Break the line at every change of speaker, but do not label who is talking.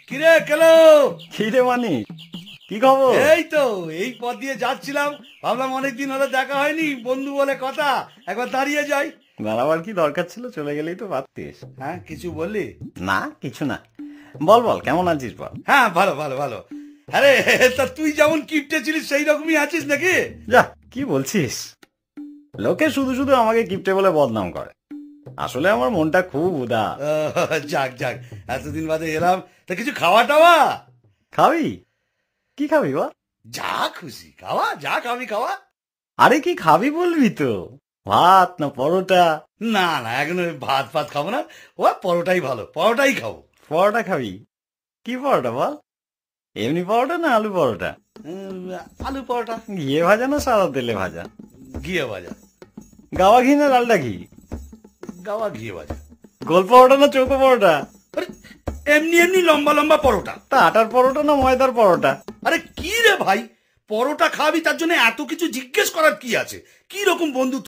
কিরে কেলো?
খিদে মানি, কি খবর?
এই তো এই পথ দিয়ে যাচ্ছিলাম, ভাবলাম অনেকদিন হলো দেখা হয়নি, বন্ধু বলে কথা, একবার দাঁড়িয়ে যাই।
দাঁড়াবার কি দরকার ছিল? চলে গেলেই তো পারতিস।
হ্যাঁ, কিছু বললি?
না, কিছু না। বল বল, কেমন আছিস বল।
হ্যাঁ, ভালো ভালো ভালো। আরে, তা তুই যেমন কিপটে ছিলিস সেই রকমই আছিস নাকি?
যা, কি বলছিস? লোকে শুধু শুধু আমাকে কিপটে বলে বদনাম করে। আসলে আমার মনটা খুব উদার।
যাক যাক, এতদিন বাদে এলাম, তা কিছু খাওয়া টাওয়া?
খাবি? কি খাবি বল?
যা খুশি খাওয়া, যা খাবি খাওয়া।
আরে কি খাবি বলবি তো? ভাত না পরোটা?
না না, এখন ওই ভাত ফাত খাবো না, ও পরোটাই ভালো, পরোটাই খাবো।
পরোটা খাবি? কি পরোটা বল? এমনি পরোটা না আলু পরোটা?
আলু পরোটা।
ঘিয়ে ভাজা না সাদা তেলে ভাজা?
ঘিয়ে ভাজা।
গাওয়া ঘি না ডালডা ঘি?
গাওয়া ঘিয়ে ভাজা।
গোল পরোটা না চৌকো পরোটা?
আরে, এমনি এমনি লম্বা লম্বা পরোটা।
তা আটার পরোটা না ময়দার পরোটা?
আরে কি রে ভাই, পরোটা খাবি তার জন্য এত কিছু জিজ্ঞেস করার কি আছে? কি রকম বন্ধু